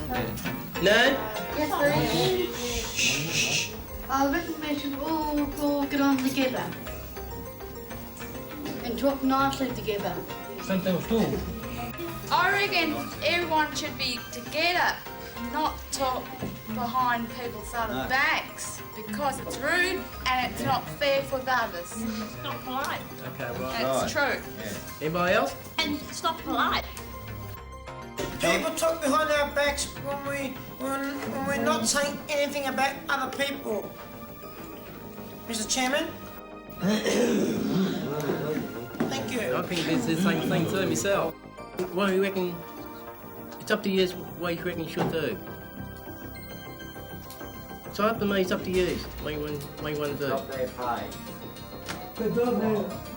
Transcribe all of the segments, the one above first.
No? Yes, I reckon we should all get on together and talk nicely together. Same thing with school. I reckon everyone should be together, not talk behind people's other backs, because it's rude and it's not fair for the others. It's not polite. Okay, right. It's true. Yeah. Anybody else? And it's not polite. People talk behind our backs when we're not saying anything about other people. Mr. Chairman? Thank you. I think it's the same thing too myself. What do you reckon? It's up to you what you reckon you should do. It's up to me, it's up to you. What you want to do. Stop their pay. Stop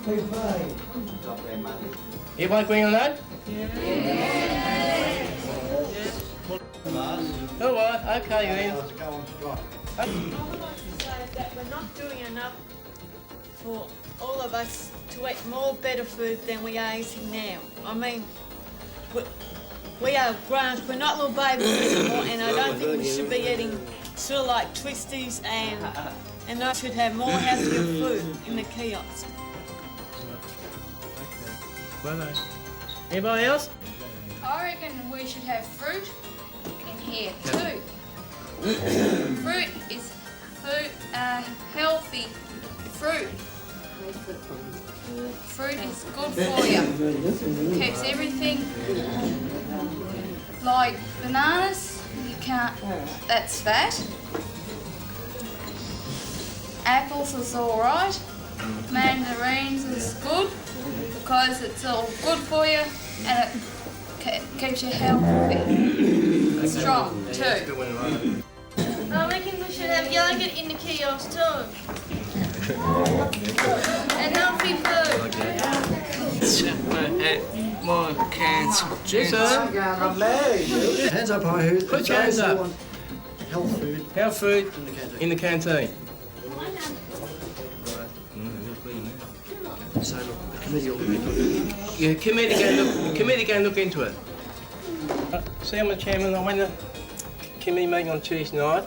their pay. Stop their money. Everybody agree on that? All right, okay then. Let's go on strike. I would like to say that we're not doing enough for all of us to eat more better food than we are eating now. I mean, we are grown, we're not little babies anymore, and I don't think we should be eating sort of like twisties and I should have more healthier food in the kiosk. Bye-bye. Anybody else? I reckon we should have fruit in here too. Fruit is healthy fruit. Fruit is good for you. Keeps everything. Like bananas, you can't. That's fat. Apples is all right. Mandarins is good because it's all good for you and it keeps you healthy. Strong too. I reckon we should have yogurt in the kiosk too. And healthy food. More cans. Yes, sir. Hands up high. Who? Put your hands up. Health food. Health food in the canteen. So look, the committee will look into it. Yeah, committee go look into it. See, I'm the chairman. I went to committee meeting on Tuesday night,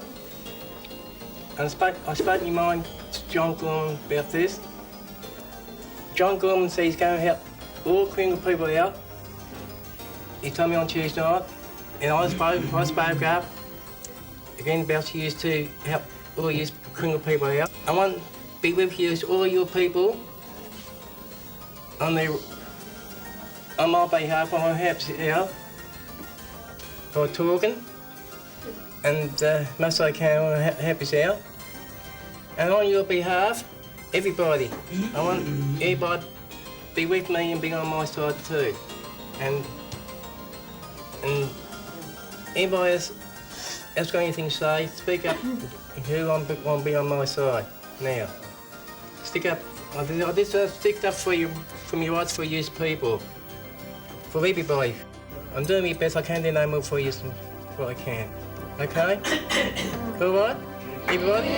and I spoke my mind to John Gorman about this. John Gorman said he's going to help all Karingal people out. He told me on Tuesday night, and I spoke up again about you to help all you Karingal people out. I want to be with you, all your people, on my behalf, on my help out for talking, and most I can I want to help you out. And on your behalf, everybody, I want everybody to be with me and be on my side too. And anybody else got anything to say, speak up who want to be on my side now. Stick up. I just stick up for you, from your rights for you people, for everybody. I'm doing my best. I can't do no more for you than what I can. Okay? All right? Everybody?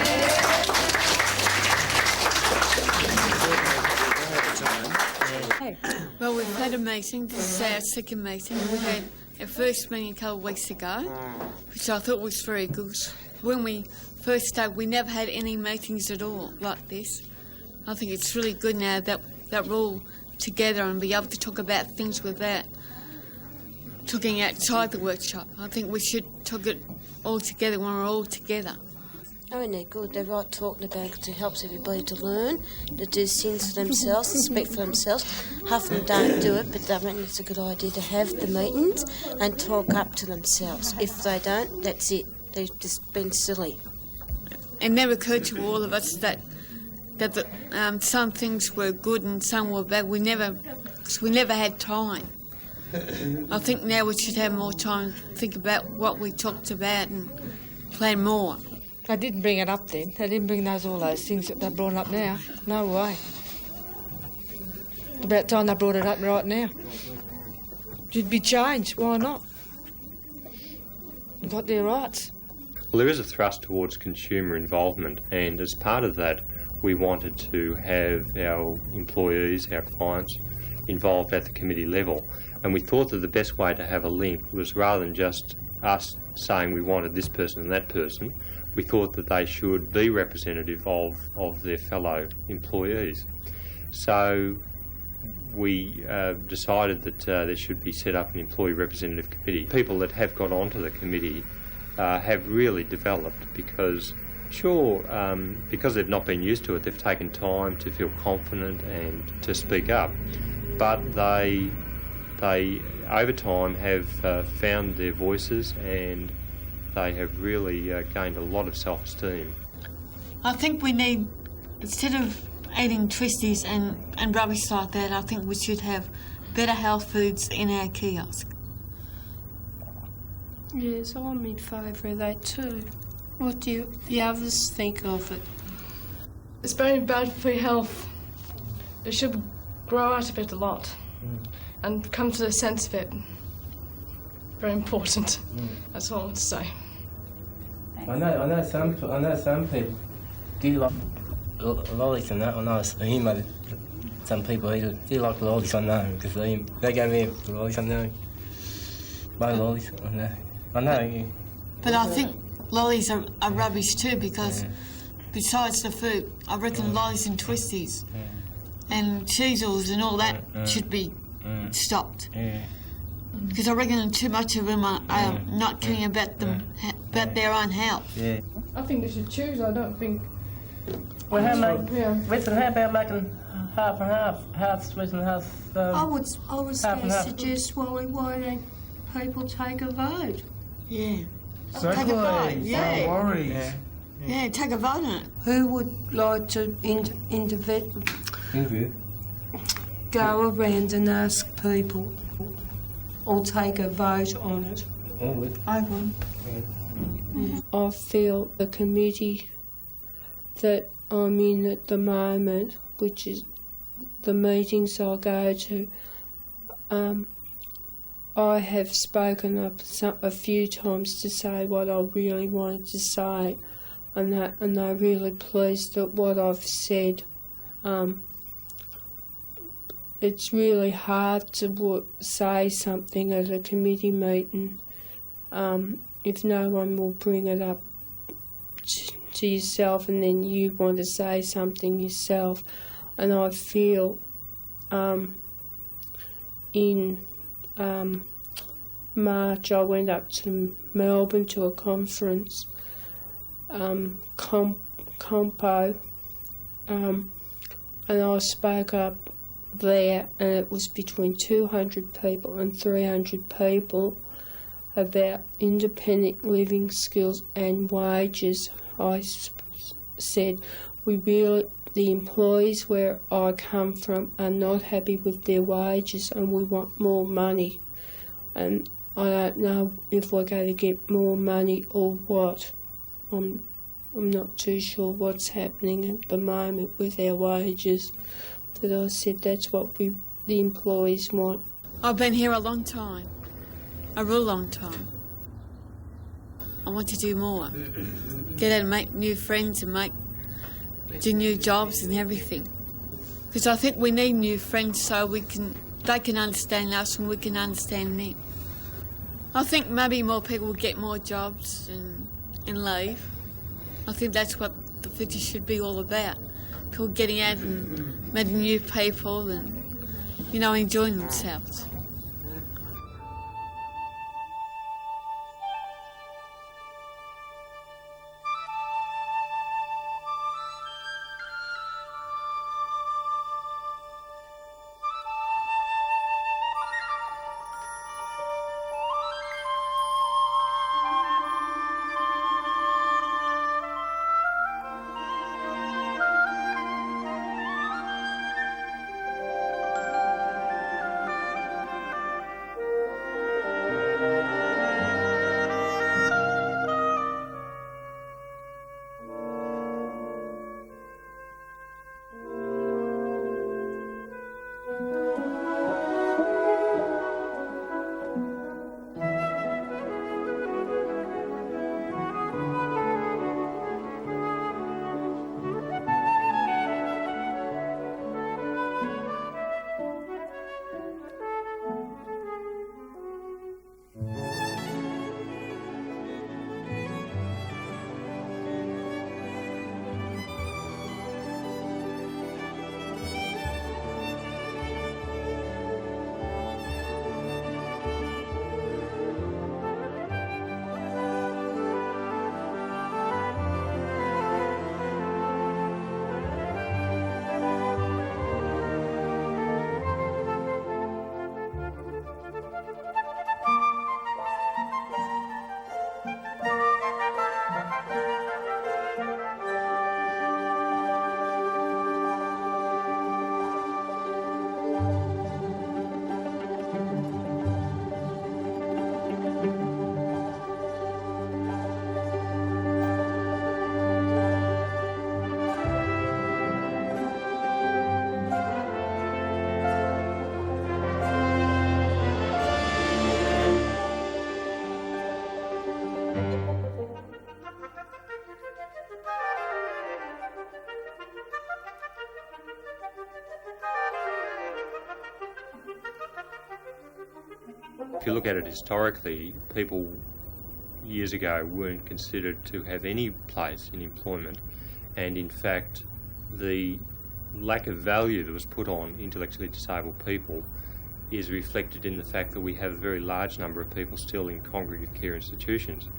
Well, we've had a meeting. This is our second meeting. We had our first meeting a couple of weeks ago, which I thought was very good. When we first started, we never had any meetings at all like this. I think it's really good now that we're all together and be able to talk about things without talking outside the workshop. I think we should talk it all together when we're all together. I mean, they're good. They're right talking about it because it helps everybody to learn, to do things for themselves, to speak for themselves. Half of them don't do it, but I mean, it's a good idea to have the meetings and talk up to themselves. If they don't, that's it. They've just been silly. It never occurred to all of us that some things were good and some were bad. We never had time. I think now we should have more time to think about what we talked about and plan more. I didn't bring it up then. I didn't bring all those things that they're brought up now. No way. It's about time they brought it up right now. Should be changed. Why not? They've got their rights. Well, there is a thrust towards consumer involvement, and as part of that, we wanted to have our employees, our clients, involved at the committee level. And we thought that the best way to have a link was rather than just us saying we wanted this person and that person. We thought that they should be representative of their fellow employees. So we decided that there should be set up an employee representative committee. People that have got onto the committee have really developed because they've not been used to it, they've taken time to feel confident and to speak up. But they over time have found their voices, and they have really gained a lot of self-esteem. I think we need, instead of eating twisties and rubbish like that, I think we should have better health foods in our kiosk. Yes, I'm in favour of that too. What do the others think of it? It's very bad for your health. You should grow out of it a lot and come to the sense of it. Very important. That's all I want to say. I know some people do like lollies and that. I know some people do like lollies. I know because they go there for lollies. I know. Buy lollies. I know. But I think lollies are rubbish too, because besides the food, I reckon lollies and twisties and cheezels and all that should be stopped. Because I reckon too much of them are not caring about their own health. I think they should choose. I don't think. Well, how about making half and half sweet and half? I was going to suggest, Wally, why don't people take a vote? Yeah. Exactly. Take a vote. Yeah. No worries. Yeah, take a vote on it. Who would like to go around and ask people or take a vote on it? I would. I feel the committee that I'm in at the moment, which is the meetings I go to, I have spoken up a few times to say what I really wanted to say, and they're really pleased at what I've said. It's really hard to say something at a committee meeting if no one will bring it up to yourself, and then you want to say something yourself. And I feel in March I went up to Melbourne to a conference, Compo, and I spoke up there, and it was between 200 people and 300 people about independent living skills and wages. I said, the employees where I come from are not happy with their wages, and we want more money. And I don't know if we're going to get more money or what. I'm not too sure what's happening at the moment with our wages. But I said that's what the employees want. I've been here a long time, a real long time. I want to do more. Get out and make new friends and do new jobs and everything. Because I think we need new friends so they can understand us and we can understand them. I think maybe more people will get more jobs and leave. I think that's what the future should be all about. People getting out and meeting new people and, enjoying themselves. If you look at it historically, people years ago weren't considered to have any place in employment, and in fact the lack of value that was put on intellectually disabled people is reflected in the fact that we have a very large number of people still in congregate care institutions,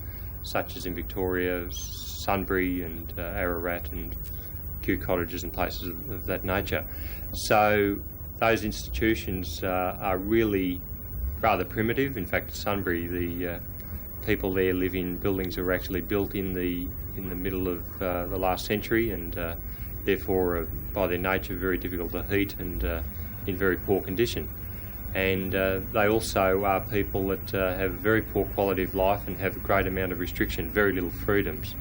such as in Victoria, Sunbury and Ararat and Kew cottages and places of that nature. So those institutions are really rather primitive. In fact, Sunbury, the people there live in buildings that were actually built in the middle of the last century, and therefore, by their nature, very difficult to heat and in very poor condition. And they also are people that have very poor quality of life and have a great amount of restriction, very little freedoms.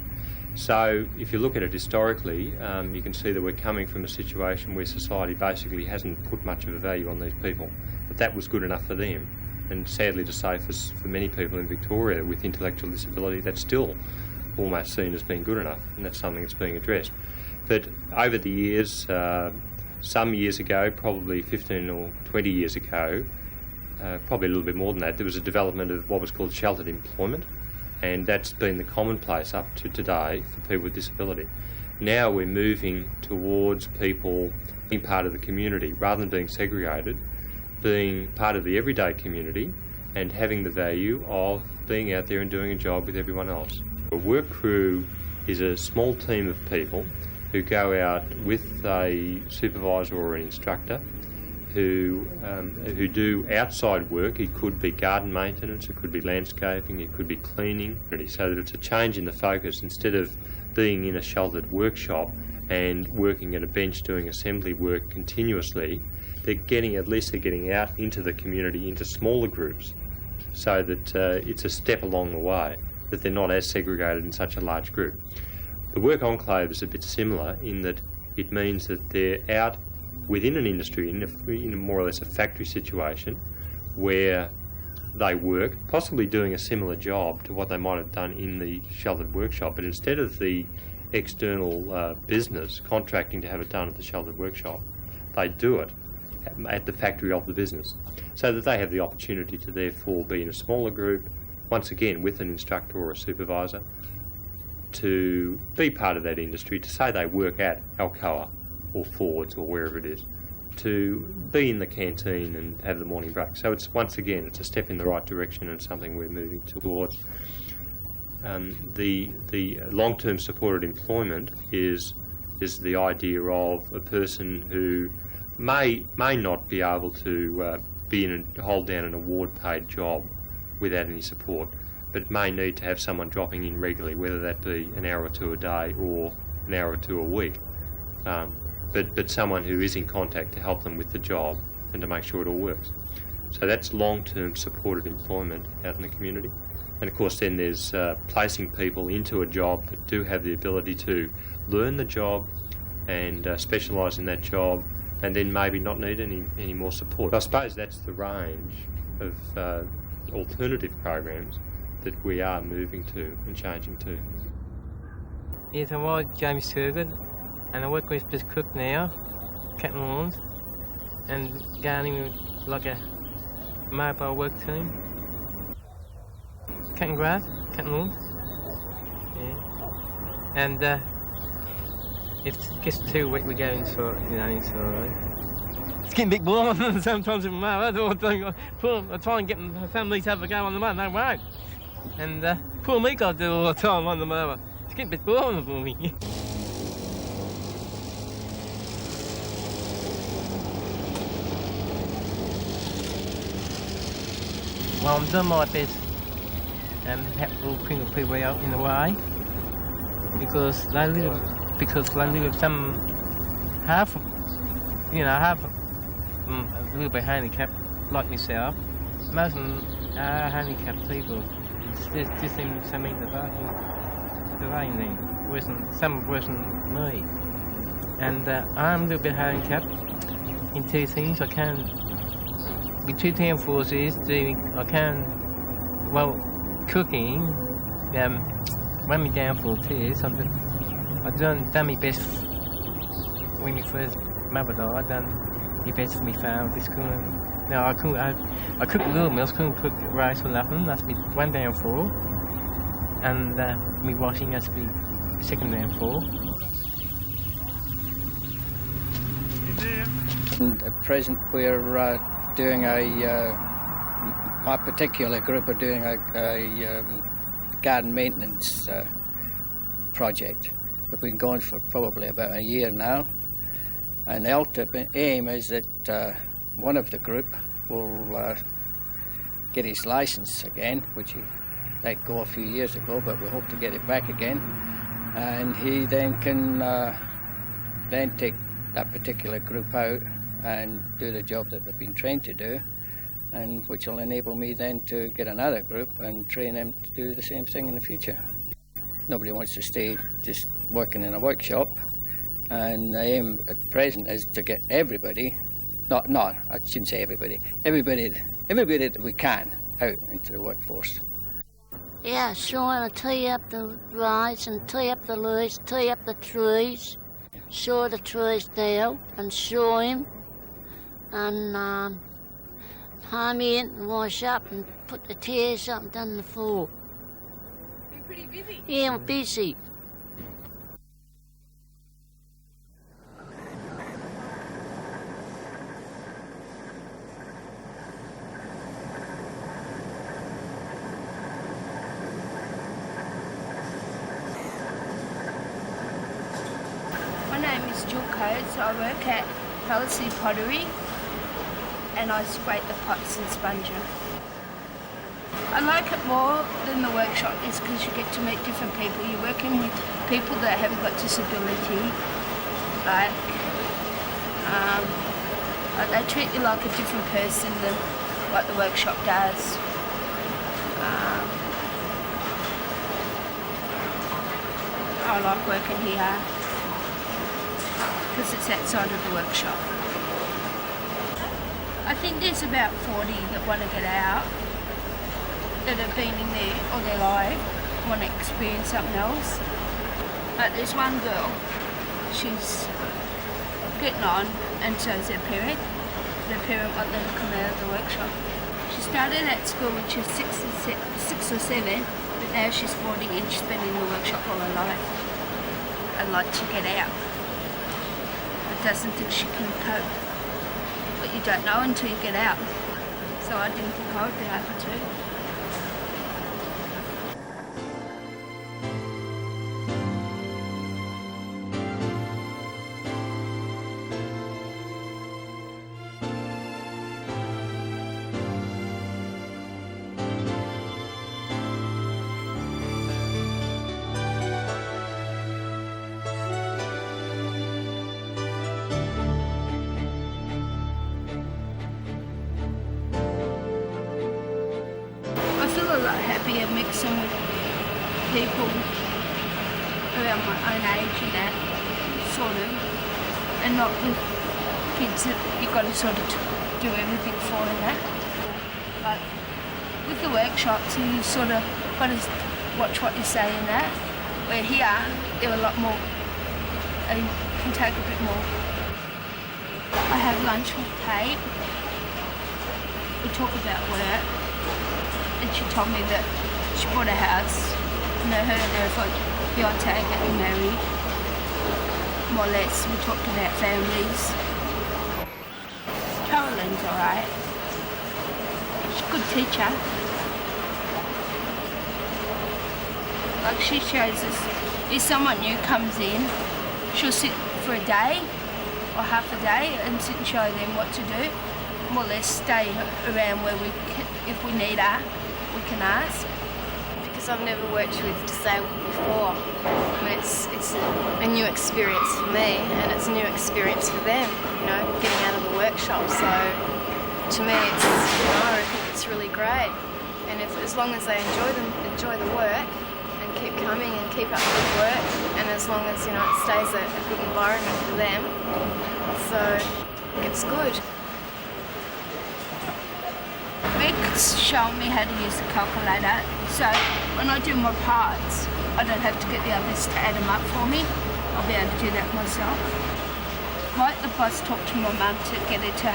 So if you look at it historically, you can see that we're coming from a situation where society basically hasn't put much of a value on these people, but that was good enough for them. And sadly to say, for many people in Victoria with intellectual disability, that's still almost seen as being good enough, and that's something that's being addressed. But over the years, some years ago, probably 15 or 20 years ago, probably a little bit more than that, there was a development of what was called sheltered employment, and that's been the commonplace up to today for people with disability. Now we're moving towards people being part of the community rather than being segregated, being part of the everyday community and having the value of being out there and doing a job with everyone else. A work crew is a small team of people who go out with a supervisor or an instructor who do outside work. It could be garden maintenance, it could be landscaping, it could be cleaning, so that it's a change in the focus. Instead of being in a sheltered workshop and working at a bench doing assembly work continuously, they're getting out into the community, into smaller groups, so that it's a step along the way, that they're not as segregated in such a large group. The work enclave is a bit similar in that it means that they're out within an industry, in a more or less a factory situation, where they work, possibly doing a similar job to what they might have done in the sheltered workshop, but instead of the external business contracting to have it done at the sheltered workshop, they do it at the factory of the business, so that they have the opportunity to therefore be in a smaller group, once again with an instructor or a supervisor, to be part of that industry, to say they work at Alcoa or Ford's or wherever it is, to be in the canteen and have the morning break. So it's, once again, it's a step in the right direction and something we're moving towards. The long-term supported employment is the idea of a person who may not be able to hold down an award-paid job without any support, but may need to have someone dropping in regularly, whether that be an hour or two a day or an hour or two a week. But someone who is in contact to help them with the job and to make sure it all works. So that's long-term supported employment out in the community. And of course then there's placing people into a job that do have the ability to learn the job and specialise in that job, and then maybe not need any more support. I suppose that's the range of alternative programs that we are moving to and changing to. Yes, I'm James Turgood, and I work with this cook now, cutting lawns and gardening like a mobile work team. Cutting grass, cutting lawns. Yeah. And if it gets too wet, we go inside, inside. It's getting a bit boring sometimes in the mower. I try and get the family to have a go on the mower, they won't. And poor me got to do all the time on the mower. It's getting a bit boring for me. Well, I'm doing my best and help bring people out in the way because they live with some half a little bit handicapped, like myself. Most of them are handicapped people. It's just something delaying them, some worse than me. And I'm a little bit handicapped in two things. I can, with two town forces, cooking when my downfall is, I've done my best when my first mother died. I done my best for my family. Just couldn't. No, I couldn't. I cooked little meals, couldn't cook rice for nothing. That's my one downfall. And me washing, that's my second downfall. At present, we're doing my particular group are doing a garden maintenance project. We've been going for probably about a year now, and the ultimate aim is that one of the group will get his licence again, which he let go a few years ago, but we hope to get it back again, and he then can then take that particular group out and do the job that they've been trained to do, and which will enable me then to get another group and train them to do the same thing in the future. Nobody wants to stay just working in a workshop, and the aim at present is to get everybody, I shouldn't say everybody that we can out into the workforce. Yeah, show them to tee up the rice and tee up the leaves, tee up the trees, show the trees down and show him, and time in and wash up and put the tears up and done the floor. You're pretty busy. Yeah, I'm busy. My name is Jill Coates. I work at Palace Pottery and I scrape the pots and sponge them. I like it more than the workshop is because you get to meet different people. You're working with people that haven't got disability, like they treat you like a different person than what the workshop does. I like working here because it's outside of the workshop. I think there's about 40 that want to get out, that have been in there all their life, want to experience something else. But there's one girl, she's getting on, and so's her parent. The parent want them to come out of the workshop. She started at school when she was 6 or 7, but now she's 40 and she's been in the workshop all her life. I'd like to get out, but doesn't think she can cope. But you don't know until you get out. So I didn't think I would be able to. A lot happier mixing with people around my own age and that, sort of, and not with kids that you've got to sort of do everything for and that. But with the workshops, you sort of got to watch what you say and that, where here, they're a lot more, and can take a bit more. I have lunch with Kate. We talk about work. And she told me that she bought a house, and her and her fiance are getting married. More or less, we talked about families. Caroline's alright. She's a good teacher. Like she shows us, if someone new comes in, she'll sit for a day or half a day and sit and show them what to do. More or less stay around where we can, if we need her. We can ask. Because I've never worked with disabled before. I mean, it's a new experience for me, and it's a new experience for them, you know, getting out of the workshop. So to me, it's, I think it's really great. And as long as they enjoy the work and keep coming and keep up with work, and as long as, you know, it stays a good environment for them, so it's good. We're It's showing me how to use the calculator, so when I do my parts, I don't have to get the others to add them up for me. I'll be able to do that myself. Like the bus talked to my mum to get her to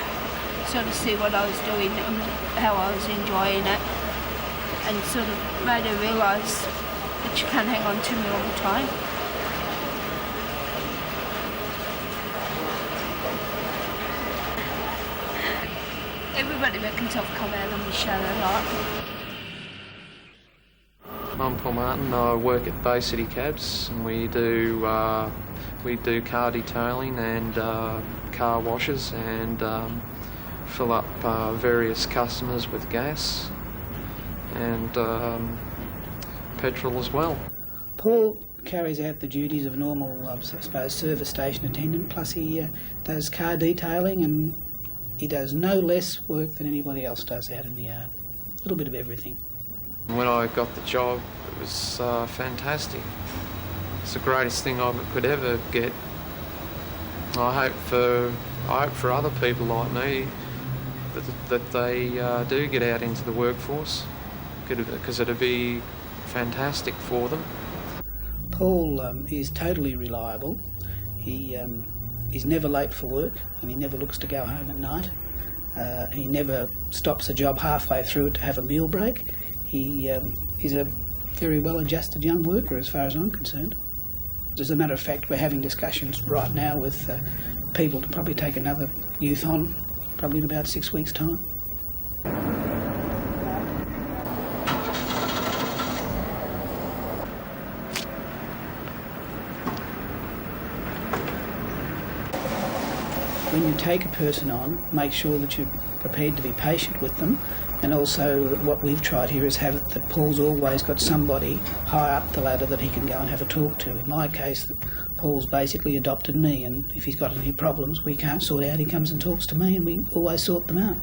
sort of see what I was doing and how I was enjoying it, and sort of made her realise that she can't hang on to me all the time. Everybody reckons I've come out on the show a lot. I'm Paul Martin. I work at Bay City Cabs, and we do car detailing and car washes, and fill up various customers with gas and petrol as well. Paul carries out the duties of a normal, I suppose, service station attendant, plus he does car detailing, and he does no less work than anybody else does out in the yard. A little bit of everything. When I got the job, it was fantastic. It's the greatest thing I could ever get. I hope for other people like me that they do get out into the workforce, because it'd be fantastic for them. Paul is totally reliable. He's never late for work, and he never looks to go home at night. He never stops a job halfway through it to have a meal break. He is a very well-adjusted young worker as far as I'm concerned. As a matter of fact, we're having discussions right now with people to probably take another youth on, probably in about 6 weeks' time. When you take a person on, make sure that you're prepared to be patient with them, and also what we've tried here is have it that Paul's always got somebody high up the ladder that he can go and have a talk to. In my case, Paul's basically adopted me, and if he's got any problems we can't sort out, he comes and talks to me, and we always sort them out.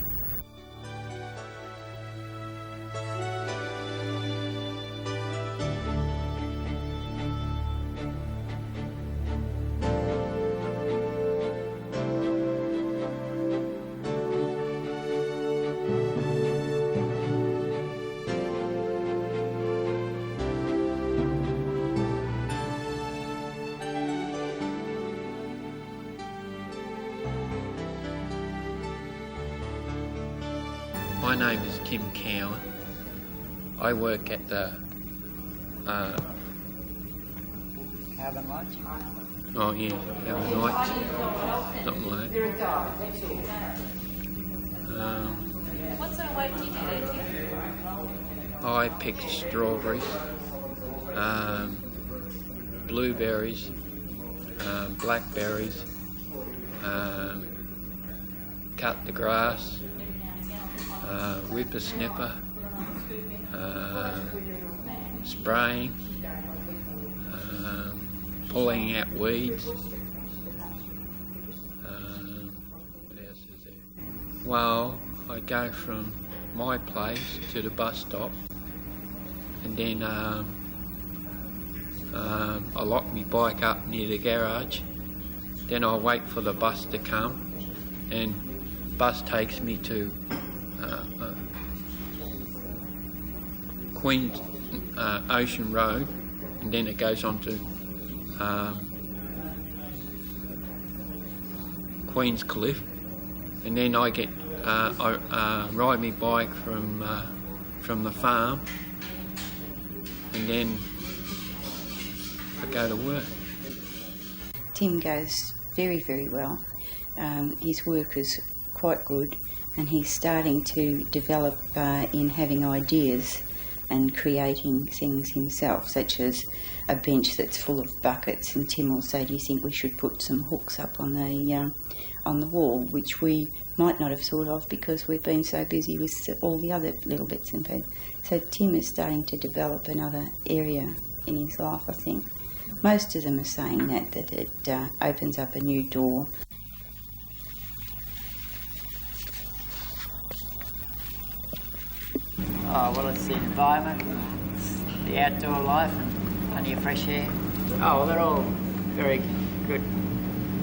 My name is Tim Cowan. I work at the Carbon lights? oh yeah, Carbon lights, something like that. What sort of work do you do there, Tim? I pick strawberries, blueberries, blackberries, cut the grass, whippersnapper, spraying, pulling out weeds. What else is there? Well, I go from my place to the bus stop, and then I lock my bike up near the garage. Then I wait for the bus to come, and the bus takes me to Queen's Ocean Road, and then it goes on to Queen's Cliff, and then I get I ride my bike from the farm, and then I go to work. Tim goes very, very well. His work is quite good, and he's starting to develop in having ideas and creating things himself, such as a bench that's full of buckets, and Tim will say, do you think we should put some hooks up on the wall, which we might not have thought of because we've been so busy with all the other little bits and pieces. So Tim is starting to develop another area in his life, I think. Most of them are saying that it opens up a new door. Oh, well, it's the environment, it's the outdoor life, and plenty of fresh air. Oh, well, they're all very good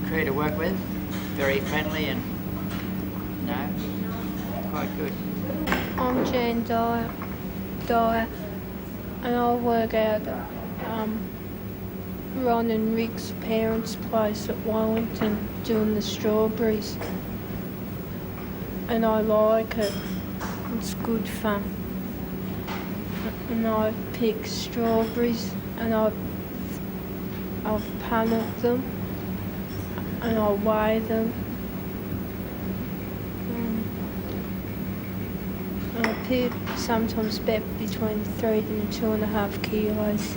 crew to work with, very friendly and, quite good. I'm Jan Dyer, and I work out at Ron and Rick's parents' place at Wellington doing the strawberries. And I like it. It's good fun. And I pick strawberries and I've panelled them and I weigh them. And I pick sometimes between 3 and 2.5 kilos.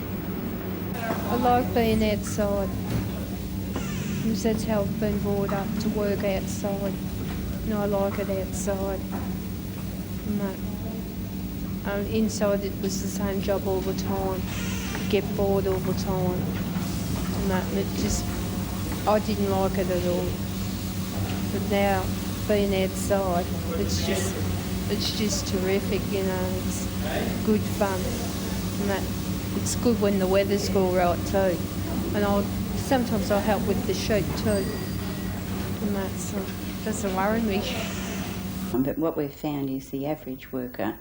I like being outside, because that's how I've been brought up, to work outside. And I like it outside. And inside it was the same job all the time. You get bored all the time. And it just, I didn't like it at all. But now, being outside, it's just terrific, you know. It's good fun. And it's good when the weather's all right too. And sometimes I'll help with the sheep too. And that doesn't worry me. But what we've found is the average worker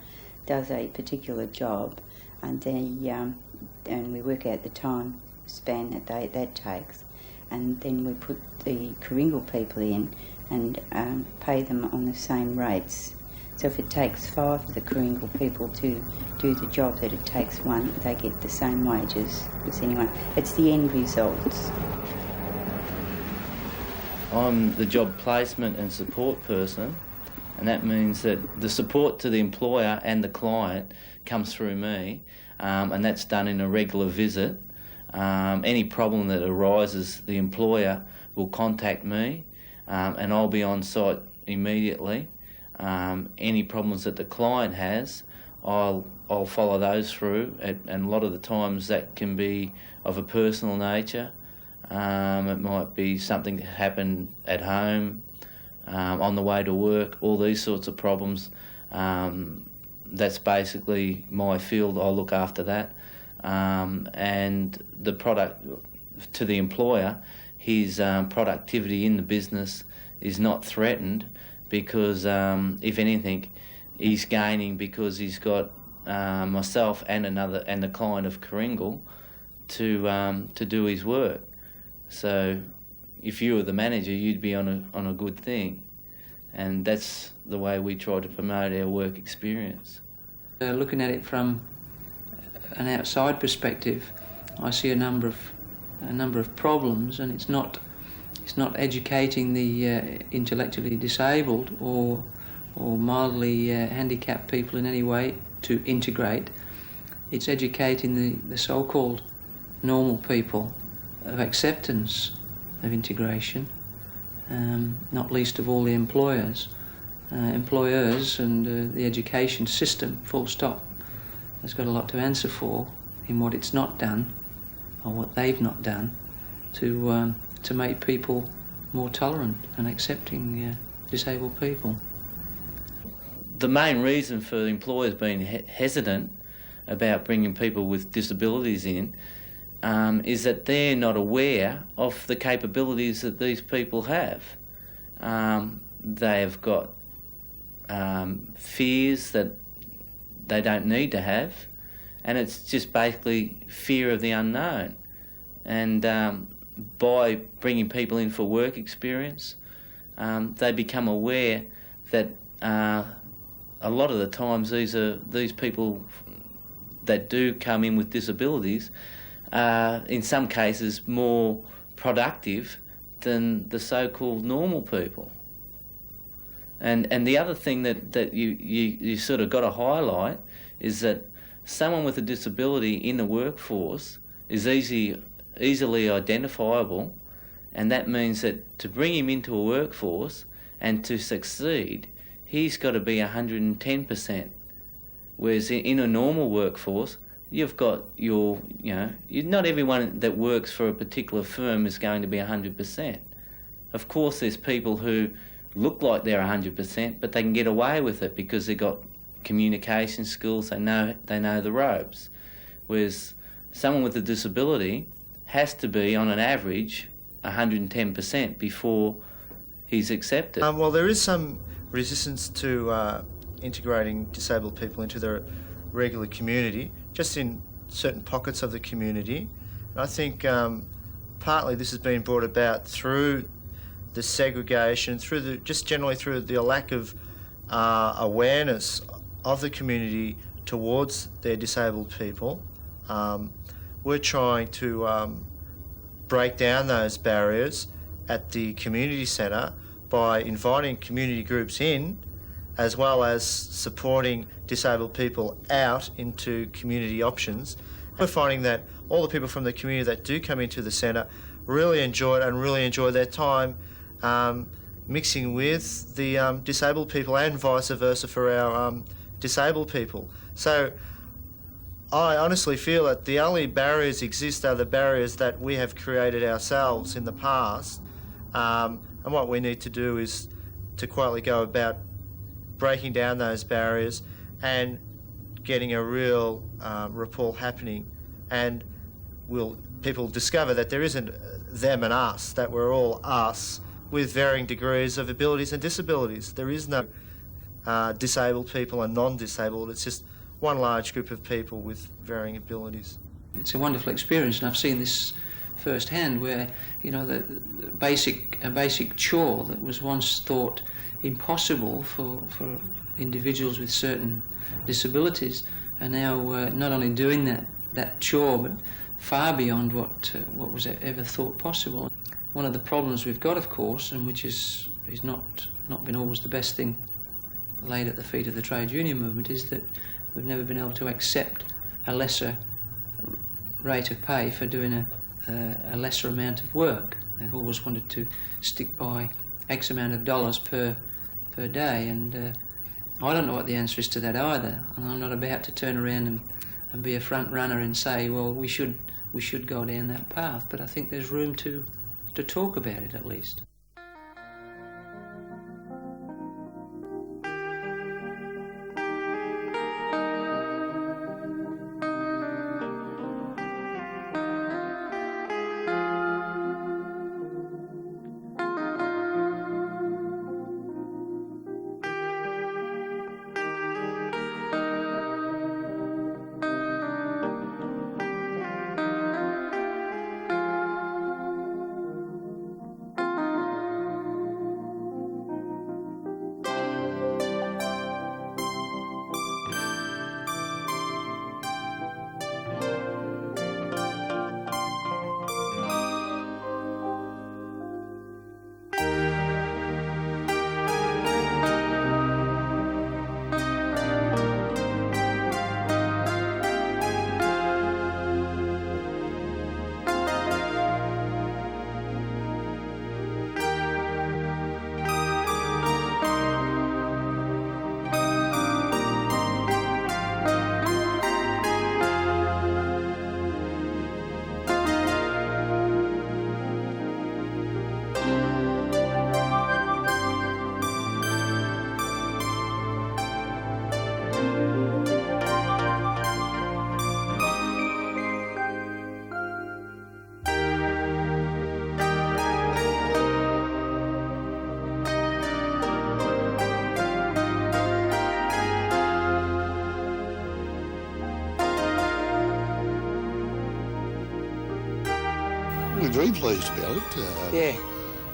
does a particular job, and and we work out the time span that takes, and then we put the Karingal people in and pay them on the same rates. So if it takes 5 of the Karingal people to do the job that it takes 1, they get the same wages as anyone. It's the end results. I'm the job placement and support person, and that means that the support to the employer and the client comes through me, and that's done in a regular visit. Any problem that arises, the employer will contact me, and I'll be on site immediately. Any problems that the client has, I'll follow those through, and a lot of the times that can be of a personal nature. It might be something that happened at home, on the way to work, all these sorts of problems. That's basically my field. I'll look after that. And the product to the employer, his productivity in the business is not threatened, because if anything, he's gaining because he's got myself and the client of Karingal to do his work. So if you were the manager, you'd be on a good thing, and that's the way we try to promote our work experience. Looking at it from an outside perspective, I see a number of problems, and it's not educating the intellectually disabled or mildly handicapped people in any way to integrate. It's educating the so-called normal people of acceptance of integration, not least of all the employers. Employers and the education system, full stop, has got a lot to answer for in what it's not done, or what they've not done, to make people more tolerant and accepting disabled people. The main reason for employers being hesitant about bringing people with disabilities in is that they're not aware of the capabilities that these people have. They have got fears that they don't need to have, and it's just basically fear of the unknown. And by bringing people in for work experience, they become aware that a lot of the times these people that do come in with disabilities are in some cases more productive than the so-called normal people. And the other thing that you sort of got to highlight is that someone with a disability in the workforce is easily identifiable, and that means that to bring him into a workforce and to succeed, he's got to be 110%. Whereas in a normal workforce, you've got not everyone that works for a particular firm is going to be 100%. Of course, there's people who look like they're 100%, but they can get away with it because they've got communication skills, they know the ropes. Whereas someone with a disability has to be, on an average, 110% before he's accepted. Well, there is some resistance to integrating disabled people into their regular community, just in certain pockets of the community. And I think partly this has been brought about through the segregation, just generally through the lack of awareness of the community towards their disabled people. We're trying to break down those barriers at the community centre by inviting community groups in, as well as supporting disabled people out into community options. We're finding that all the people from the community that do come into the centre really enjoy it and really enjoy their time mixing with the disabled people, and vice versa for our disabled people. So I honestly feel that the only barriers exist are the barriers that we have created ourselves in the past, and what we need to do is to quietly go about breaking down those barriers and getting a real rapport happening, and people discover that there isn't them and us, that we're all us with varying degrees of abilities and disabilities. There is no disabled people and non-disabled. It's just one large group of people with varying abilities. It's a wonderful experience, and I've seen this firsthand, where the basic chore that was once thought impossible for individuals with certain disabilities are now not only doing that chore, but far beyond what was ever thought possible. One of the problems we've got, of course, and which is not been always the best thing laid at the feet of the trade union movement, is that we've never been able to accept a lesser rate of pay for doing a lesser amount of work. They've always wanted to stick by X amount of dollars per day, and I don't know what the answer is to that either, and I'm not about to turn around and be a front runner and say, well, we should go down that path, but I think there's room to talk about it at least. We're very pleased about it. Yeah.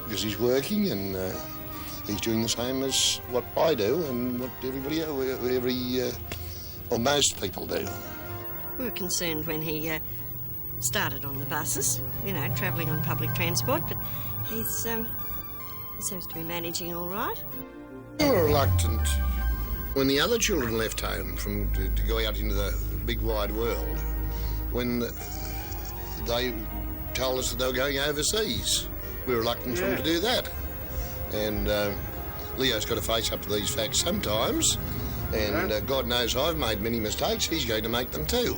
Because he's working and he's doing the same as what I do and what most people do. We were concerned when he started on the buses, travelling on public transport, but he seems to be managing all right. We were reluctant when the other children left home to go out into the big wide world, when they told us that they were going overseas. We were reluctant for them to do that. And Leo's got to face up to these facts sometimes, and God knows I've made many mistakes. He's going to make them too.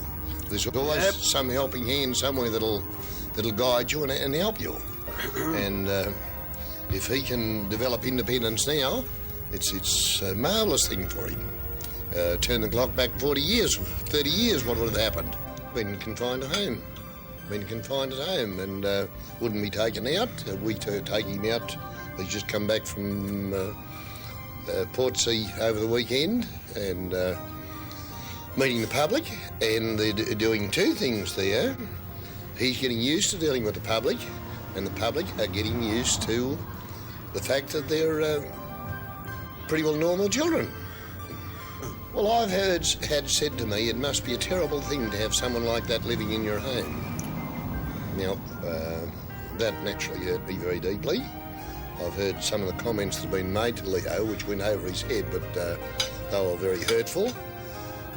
There's always some helping hand somewhere that'll guide you and help you. And if he can develop independence now, it's a marvellous thing for him. Turn the clock back 40 years, 30 years, what would have happened? Been confined at home. And wouldn't be taken out. We take him out. He's just come back from Portsea over the weekend and meeting the public, and they're doing two things there. He's getting used to dealing with the public, and the public are getting used to the fact that they're pretty well normal children. Well, I've had said to me, it must be a terrible thing to have someone like that living in your home. Now, that naturally hurt me very deeply. I've heard some of the comments that have been made to Leo, which went over his head, but they were very hurtful.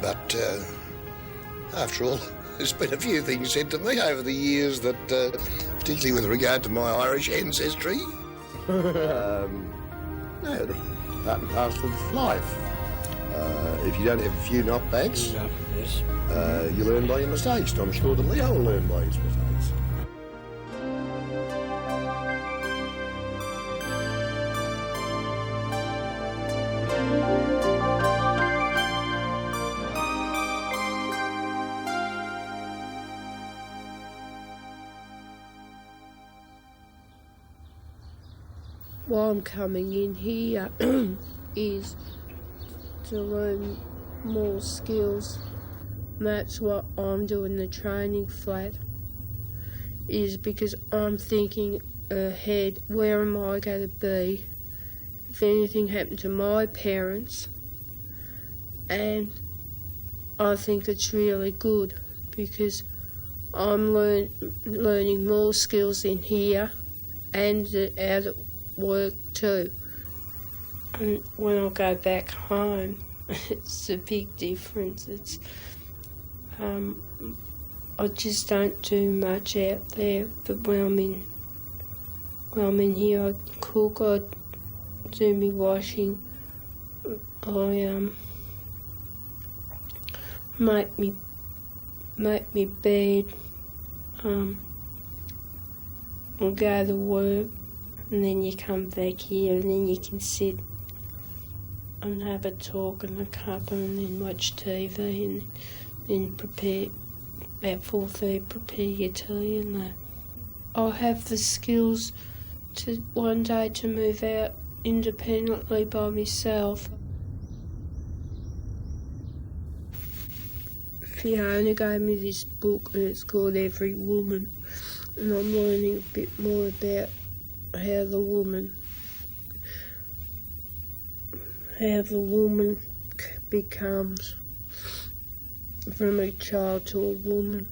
But after all, there's been a few things said to me over the years that, particularly with regard to my Irish ancestry. No, the part and parcel of life. If you don't have a few knockbacks, you learn by your mistakes. And I'm sure that Leo will learn by his mistakes. Why I'm coming in here is to learn more skills. That's what I'm doing the training flat, is because I'm thinking ahead, where am I going to be if anything happened to my parents? And I think it's really good because I'm learning more skills in here and out at work too. And when I go back home, it's a big difference. It's I just don't do much out there, but when I'm in here, I cook, I do my washing, I make me bed, I'll go to work, and then you come back here and then you can sit and have a talk and a cuppa and then watch TV and then prepare, about 4:30 prepare your tea and that. I'll have the skills to one day to move out independently by myself. Fiona gave me this book and it's called Every Woman, and I'm learning a bit more about how the woman becomes from a child to a woman,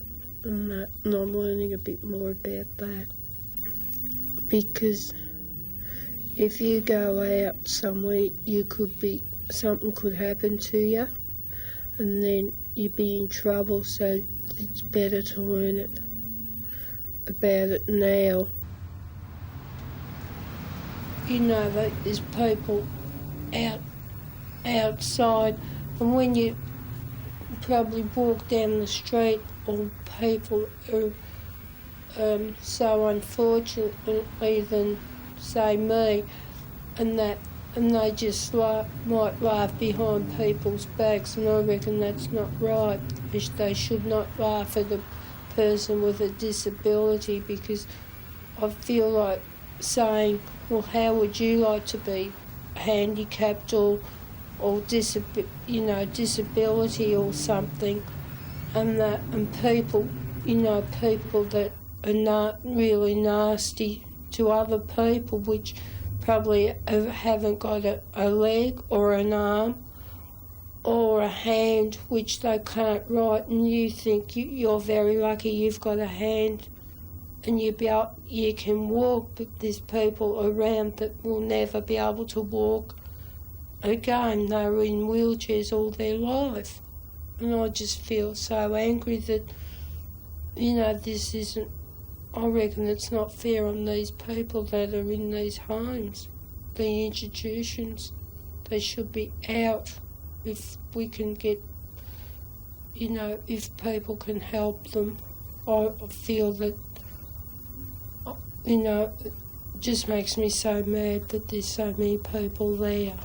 and I'm learning a bit more about that. Because if you go out somewhere, something could happen to you, and then you'd be in trouble, so it's better to learn about it now. You know that there's people outside, and when you probably walk down the street, or people are so unfortunately than say me, and they just might laugh behind people's backs, and I reckon that's not right. They should not laugh at a person with a disability, because I feel like saying, well, how would you like to be handicapped or disability or something, and people that are not really nasty to other people, which probably haven't got a leg or an arm or a hand which they can't write, and you think you're very lucky you've got a hand and you can walk, but there's people around that will never be able to walk again. They were in wheelchairs all their life, and I just feel so angry that this isn't. I reckon it's not fair on these people that are in these homes, the institutions. They should be out if we can get, if people can help them. I feel that, it just makes me so mad that there's so many people there,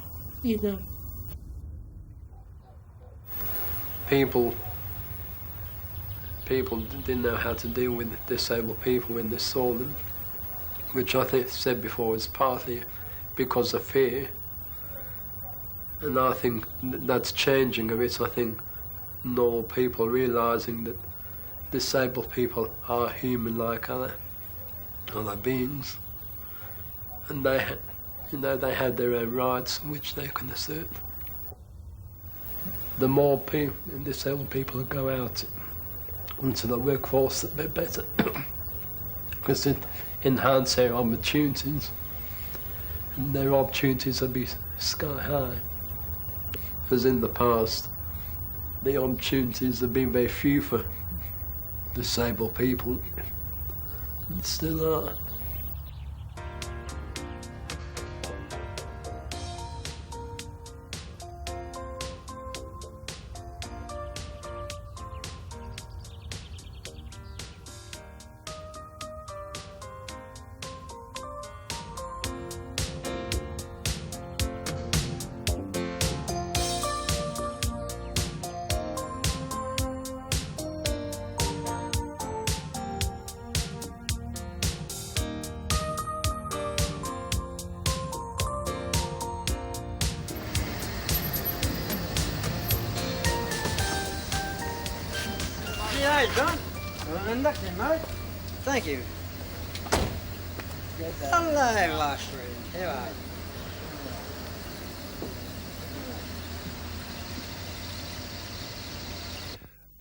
People didn't know how to deal with disabled people when they saw them, which I think I said before is partly because of fear, And I think that's changing a bit. I think more people realising that disabled people are human like other beings, and they have their own rights which they can assert. The more disabled people go out into the workforce, the better, because it enhances their opportunities, and their opportunities will be sky high. As in the past, the opportunities have been very few for disabled people, and still are. G'day, John. Linda, mate. Thank you. Hello, last friend. How are you?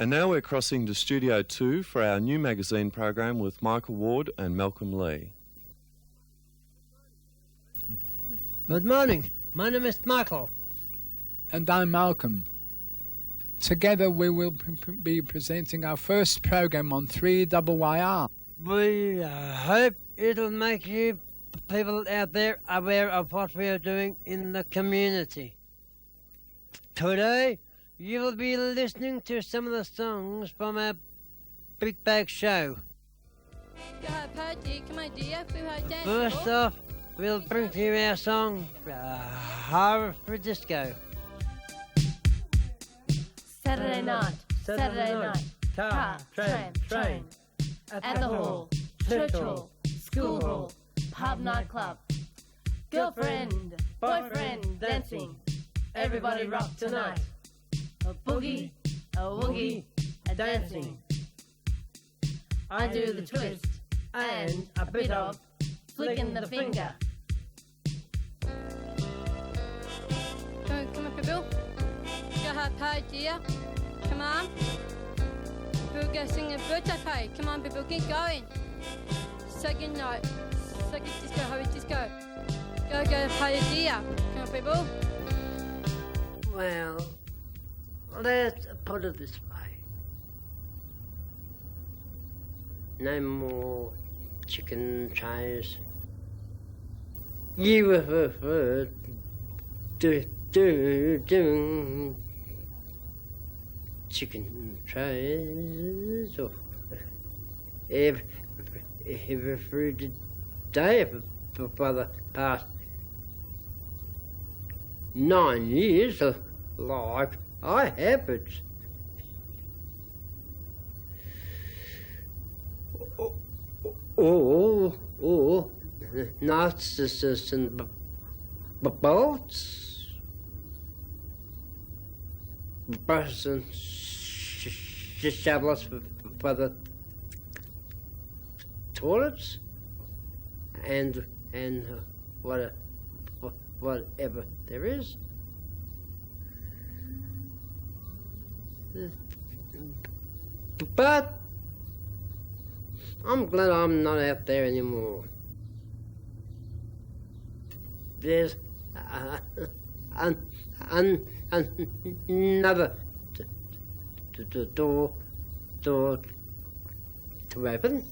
And now we're crossing to Studio 2 for our new magazine program with Michael Ward and Malcolm Lee. Good morning. My name is Michael. And I'm Malcolm. Together we will be presenting our first program on 3YYR. We hope it'll make you people out there aware of what we are doing in the community. Today, you will be listening to some of the songs from our Big Bag Show. First off, we'll bring to you our song, Horror for Disco. Saturday night, car, train, at the hall, church hall, school hall, pub, nightclub, girlfriend, boyfriend, dancing, everybody rock tonight, a boogie, a woogie, a dancing, I do the twist, and a bit of flicking the finger. Come on, Bill. Go hard pay, dear. Come on. We'll go sing a birthday pay. Come on, people, keep going. Second night. Second disco, hurry disco. Go pay, dear. Come on, people. Well, let's put it this way. No more chicken trays. You prefer doing chicken trays or every day for the past 9 years of life. I have it. Or narcissists and bolts. Person shovels for the toilets and whatever there is. But I'm glad I'm not out there anymore. There's another door to open.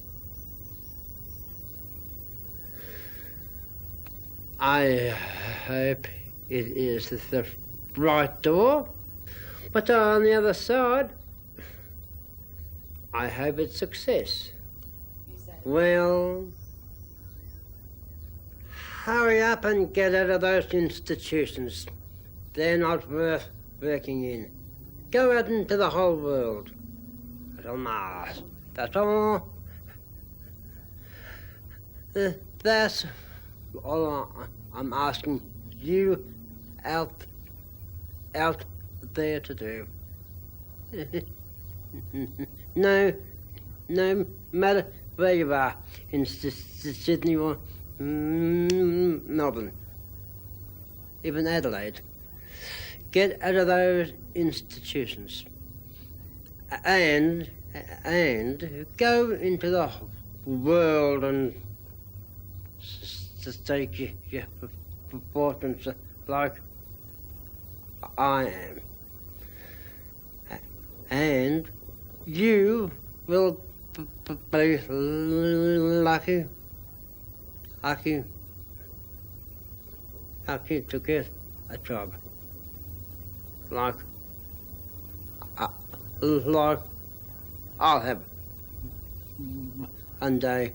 I hope it is the right door, but on the other side, I hope it's success. Well, hurry up and get out of those institutions. They're not worth working in. Go out into the whole world. Little Mars. That's all. That's all I'm asking you out out there to do. No matter where you are, in Sydney or Melbourne, even Adelaide, get out of those institutions and go into the world and stake your fortunes like I am. And you will be lucky to get a job like I'll have one day